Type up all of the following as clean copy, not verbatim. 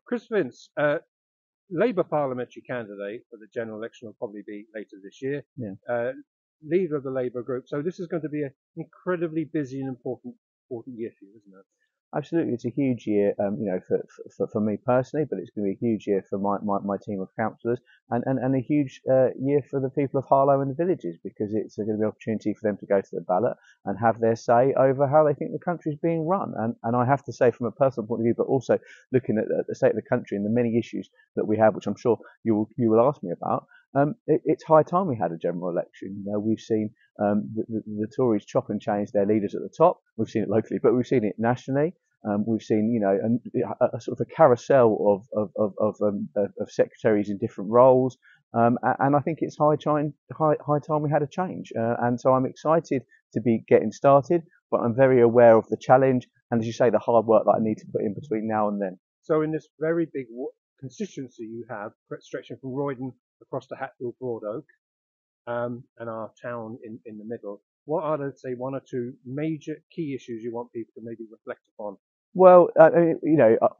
Chris Vince, Labour parliamentary candidate for the general election will probably be later this year. Yeah. Leader of the Labour group. So this is going to be an incredibly busy and important year for you, isn't it? Absolutely, it's a huge year, for me personally, but it's going to be a huge year for my team of councillors, and a huge year for the people of Harlow and the villages, because it's going to be an opportunity for them to go to the ballot and have their say over how they think the country is being run. And I have to say, from a personal point of view, but also looking at the state of the country and the many issues that we have, which I'm sure you will ask me about, it's high time we had a general election. We've seen the Tories chop and change their leaders at the top. We've seen it locally, but we've seen it nationally. We've seen, a sort of a carousel of secretaries in different roles, and I think it's high time we had a change. And so I'm excited to be getting started, but I'm very aware of the challenge and, as you say, the hard work that I need to put in between now and then. So in this very big constituency you have, stretching from Roydon across to Hatfield Broad Oak, and our town in the middle, what are, let's say, one or two major key issues you want people to maybe reflect upon? Well,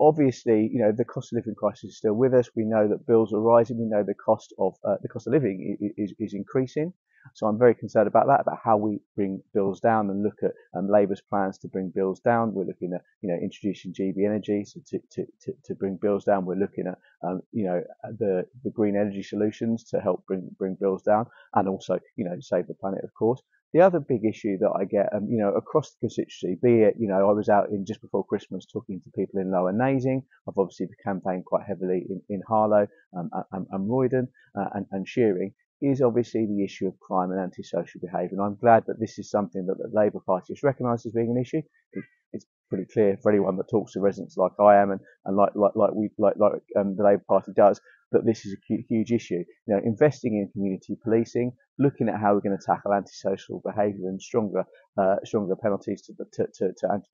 obviously, the cost of living crisis is still with us. We know that bills are rising. We know the cost of living is increasing. So I'm very concerned about that, about how we bring bills down and look at Labour's plans to bring bills down. We're looking at, introducing GB energy to bring bills down. We're looking at, the green energy solutions to help bring bills down, and also, save the planet, of course. The other big issue that I get, across the constituency, be it, I was out in just before Christmas talking to people in Lower Nazing. I've obviously campaigned quite heavily in Harlow, and Roydon, and Shearing, is obviously the issue of crime and antisocial behaviour. And I'm glad that this is something that the Labour Party has recognised as being an issue. It's pretty clear for anyone that talks to residents like I am, and the Labour Party does, that this is a huge issue. Investing in community policing, looking at how we're going to tackle antisocial behaviour and stronger penalties to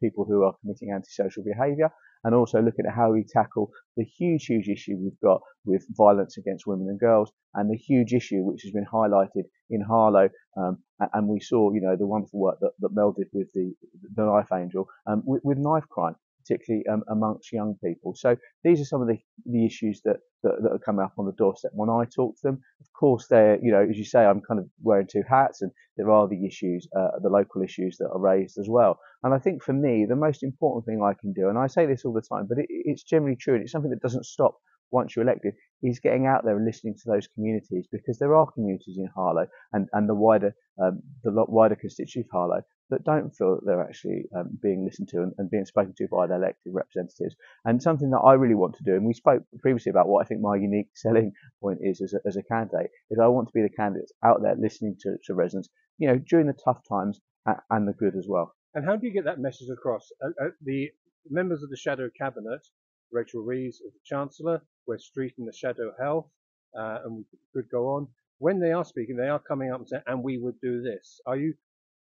people who are committing antisocial behaviour, and also looking at how we tackle the huge issue we've got with violence against women and girls, and the huge issue which has been highlighted in Harlow, and we saw, the wonderful work that Mel did with the Knife Angel, with knife crime, particularly amongst young people. So these are some of the issues that are coming up on the doorstep when I talk to them. Of course, they're, as you say, I'm kind of wearing two hats, and there are the issues, the local issues that are raised as well. And I think for me, the most important thing I can do, and I say this all the time, but it's generally true, and it's something that doesn't stop once you're elected, is getting out there and listening to those communities, because there are communities in Harlow and the wider constituency of Harlow that don't feel that they're actually being listened to and being spoken to by their elected representatives. And something that I really want to do, and we spoke previously about what I think my unique selling point is as a candidate, is I want to be the candidate that's out there listening to residents, during the tough times and the good as well. And how do you get that message across? The members of the Shadow Cabinet, Rachel Reeves as the Chancellor, Wes Street in the Shadow Health, and we could go on. When they are speaking, they are coming up and saying, "And we would do this."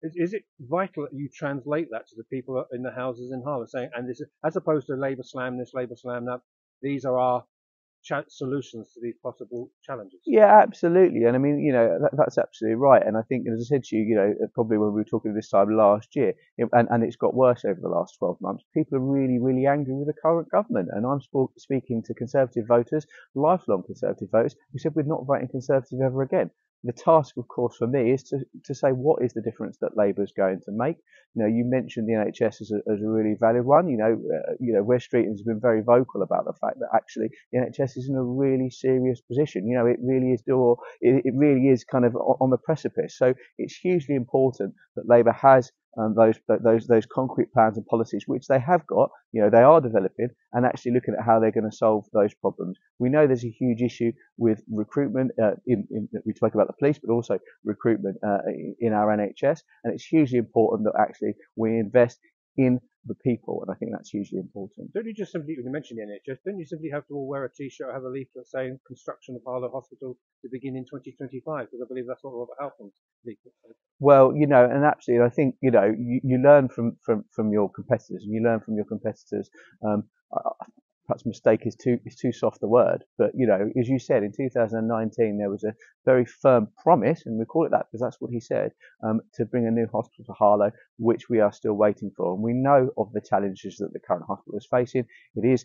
Is it vital that you translate that to the people in the houses in Harlow, saying, "And this is," as opposed to Labour slam this, Labour slam that, these are our solutions to these possible challenges? Yeah, absolutely. And I mean, that's absolutely right. And I think, as I said to you, probably when we were talking this time last year, and it's got worse over the last 12 months, people are really, really angry with the current government. And I'm speaking to Conservative voters, lifelong Conservative voters, who said we're not voting Conservative ever again. The task, of course, for me is to say what is the difference that Labour's going to make. You mentioned the NHS as a really valid one. Wes Streeton has been very vocal about the fact that actually the NHS is in a really serious position. It really is kind of on the precipice. So it's hugely important that Labour has those concrete plans and policies, which they have got. They are developing and actually looking at how they're going to solve those problems. We know there's a huge issue with recruitment. We spoke about the police, but also recruitment in our NHS, and it's hugely important that actually we invest in the people, and I think that's hugely important. Don't you just simply, when you mention the NHS, don't you simply have to all wear a T-shirt or have a leaflet saying construction of Harlow Hospital to begin in 2025? Because I believe that's what Robert Halfon's leaflet said. Well, and absolutely, I think you learn from your competitors, and you learn from your competitors. Perhaps mistake is too soft a word, but as you said, in 2019 there was a very firm promise, and we call it that because that's what he said, to bring a new hospital to Harlow, which we are still waiting for. And we know of the challenges that the current hospital is facing. It is,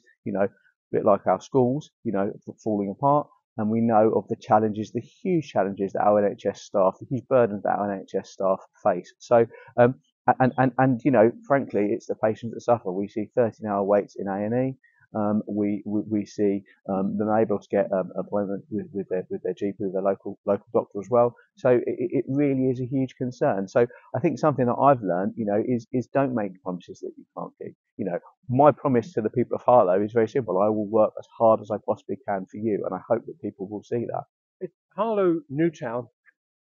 bit like our schools, falling apart. And we know of the challenges, the huge challenges that our NHS staff, the huge burdens that our NHS staff face. So, frankly, it's the patients that suffer. We see 13-hour waits in A&E. We see them able to get appointment with their GP, with their local doctor as well. So it really is a huge concern. So I think something that I've learned, is don't make promises that you can't keep. My promise to the people of Harlow is very simple. I will work as hard as I possibly can for you, and I hope that people will see that. It's Harlow Newtown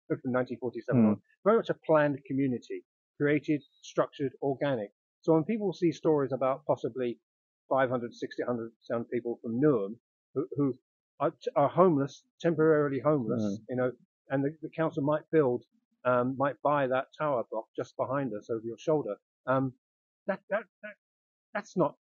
from 1947 Mm, on, very much a planned community, created, structured, organic. So when people see stories about possibly 500, 600 people from Newham who are homeless, temporarily homeless, mm. and the council might buy that tower block just behind us over your shoulder. Um, that, that, that, that's not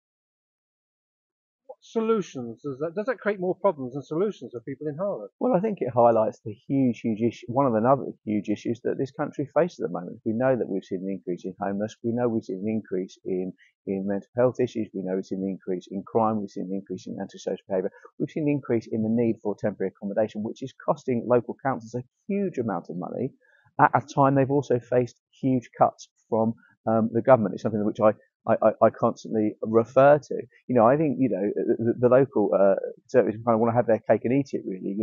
solutions. Does that create more problems than solutions for people in Harlow? Well, I think it highlights the huge issue, one of the other huge issues that this country faces at the moment. We know that we've seen an increase in homeless. We know we've seen an increase in mental health issues. We know we've seen an increase in crime. We've seen an increase in antisocial behaviour. We've seen an increase in the need for temporary accommodation, which is costing local councils a huge amount of money. At a time, they've also faced huge cuts from the government. It's something which I constantly refer to. I think the local conservatives kind of want to have their cake and eat it. Really,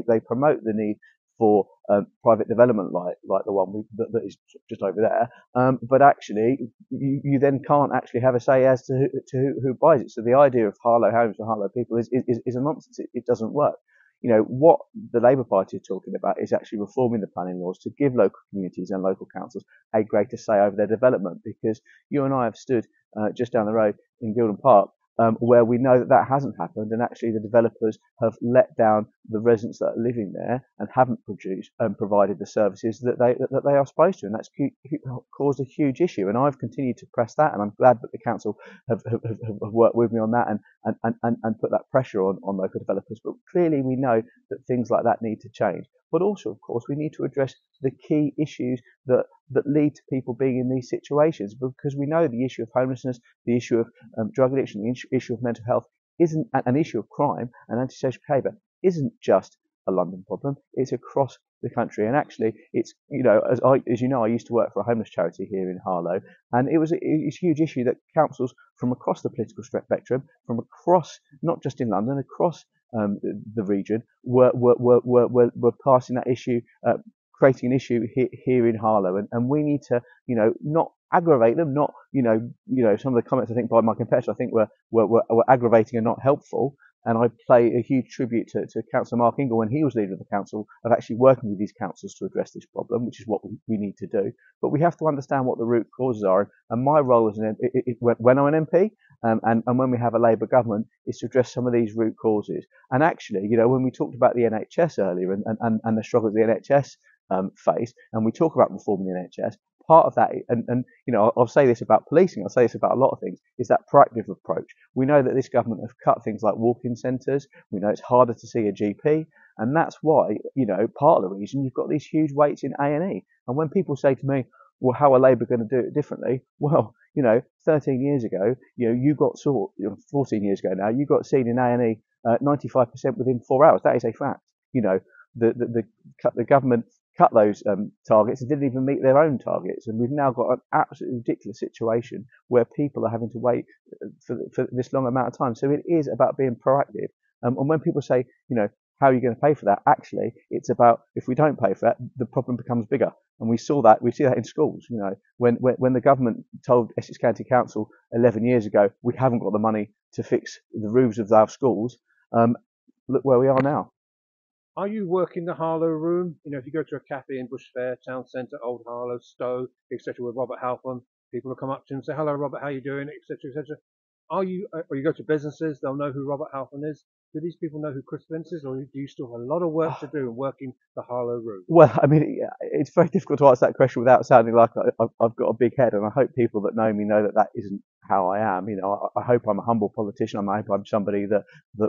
they promote the need for private development like the one that is just over there, but actually you then can't actually have a say as to who buys it. So the idea of Harlow homes for Harlow people is a nonsense. It doesn't work. What the Labour Party are talking about is actually reforming the planning laws to give local communities and local councils a greater say over their development, because you and I have stood just down the road in Gilden Park, where we know that hasn't happened, and actually the developers have let down the residents that are living there and haven't provided the services that they are supposed to, and that's caused a huge issue. And I've continued to press that, and I'm glad that the council have worked with me on that and put that pressure on local developers. But clearly we know that things like that need to change. But also, of course, we need to address the key issues that lead to people being in these situations, because we know the issue of homelessness, the issue of drug addiction, the issue of mental health isn't an issue of crime and antisocial behaviour isn't just a London problem. It's across the country, and actually, it's as you know, I used to work for a homeless charity here in Harlow, and it's a huge issue that councils from across the political spectrum, from across not just in London, across the region, were passing that issue, creating an issue here in Harlow, and we need to not aggravate them, not some of the comments I think by my competitor I think were aggravating and not helpful. And I pay a huge tribute to Councillor Mark Ingle when he was leader of the council, of actually working with these councils to address this problem, which is what we need to do. But we have to understand what the root causes are. And my role as when I'm an MP and when we have a Labour government is to address some of these root causes. And actually, when we talked about the NHS earlier and the struggles the NHS face, and we talk about reforming the NHS, part of that, and I'll say this about policing, I'll say this about a lot of things, is that proactive approach. We know that this government have cut things like walk-in centres. We know it's harder to see a GP, and that's why, part of the reason you've got these huge waits in A&E. And when people say to me, well, how are Labour going to do it differently? Well, 13 years ago, you got 14 years ago now, you got seen in A&E 95% within 4 hours. That is a fact. The government cut those targets and didn't even meet their own targets. And we've now got an absolutely ridiculous situation where people are having to wait for this long amount of time. So it is about being proactive. And when people say, how are you going to pay for that? Actually, it's about, if we don't pay for that, the problem becomes bigger. And we see that in schools. When the government told Essex County Council 11 years ago, we haven't got the money to fix the roofs of our schools, look where we are now. Are you working the Harlow room? If you go to a cafe in Bush Fair, Town Centre, Old Harlow, Stowe, etc., with Robert Halfon, people will come up to him and say, "Hello, Robert, how you doing?" etc., etc. Or you go to businesses, they'll know who Robert Halfon is. Do these people know who Chris Vince is, or do you still have a lot of work to do in working the Harlow room? Well, I mean, it's very difficult to answer that question without sounding like I've got a big head, and I hope people that know me know that isn't how I am. I hope I'm a humble politician. I hope I'm somebody that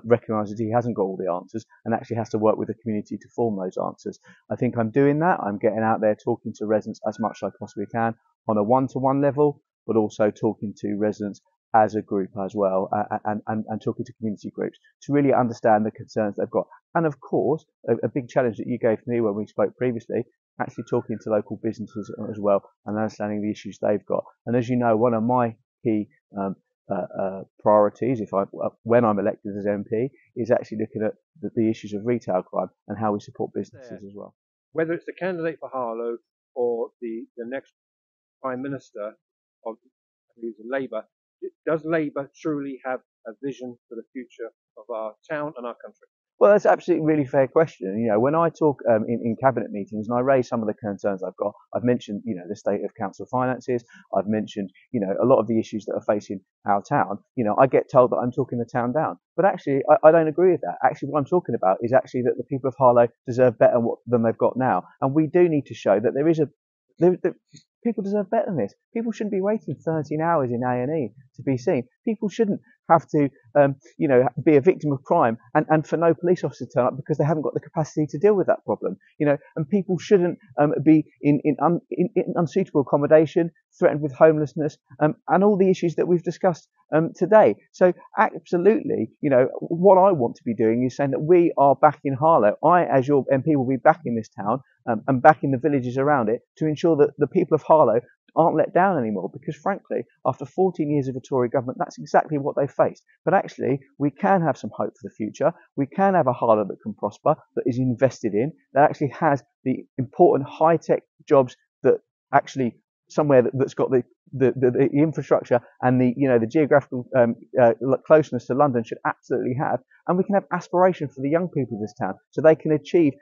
recognises he hasn't got all the answers and actually has to work with the community to form those answers. I think I'm doing that. I'm getting out there talking to residents as much as I possibly can on a one-to-one level, but also talking to residents as a group as well, and talking to community groups to really understand the concerns they've got. And of course, a big challenge that you gave me when we spoke previously, actually talking to local businesses as well and understanding the issues they've got. And as you know, one of my key priorities, when I'm elected as MP, is actually looking at the issues of retail crime and how we support businesses as well. Whether it's the candidate for Harlow or the next Prime Minister of who's Labour, does Labour truly have a vision for the future of our town and our country? Well, that's absolutely really fair question. You know, when I talk in cabinet meetings and I raise some of the concerns I've got, I've mentioned, you know, the state of council finances. I've mentioned, you know, a lot of the issues that are facing our town. You know, I get told that I'm talking the town down, but actually, I don't agree with that. Actually, what I'm talking about is actually that the people of Harlow deserve better than they've got now, and we do need to show that there is people deserve better than this. People shouldn't be waiting 13 hours in A&E to be seen. People shouldn't have to, you know, be a victim of crime and for no police officer to turn up because they haven't got the capacity to deal with that problem. You know, and people shouldn't be in unsuitable accommodation, threatened with homelessness, and all the issues that we've discussed today. So absolutely, you know, what I want to be doing is saying that we are back in Harlow. I, as your MP, will be back in this town and back in the villages around it to ensure that the people of Harlow aren't let down anymore, because frankly, after 14 years of a Tory government, that's exactly what they faced. But actually, we can have some hope for the future. We can have a Harlow that can prosper, that is invested in, that actually has the important high-tech jobs that actually somewhere that's got the infrastructure and the geographical closeness to London should absolutely have. And we can have aspiration for the young people of this town so they can achieve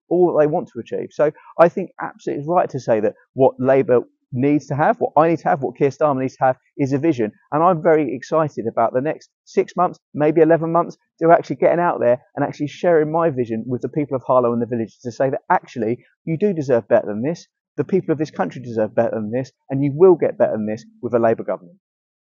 all that they want to achieve. So I think absolutely right to say that what Labour needs to have, what I need to have, what Keir Starmer needs to have is a vision. And I'm very excited about the next 6 months, maybe 11 months, to actually getting out there and actually sharing my vision with the people of Harlow and the villages to say that actually you do deserve better than this. The people of this country deserve better than this, and you will get better than this with a Labour government.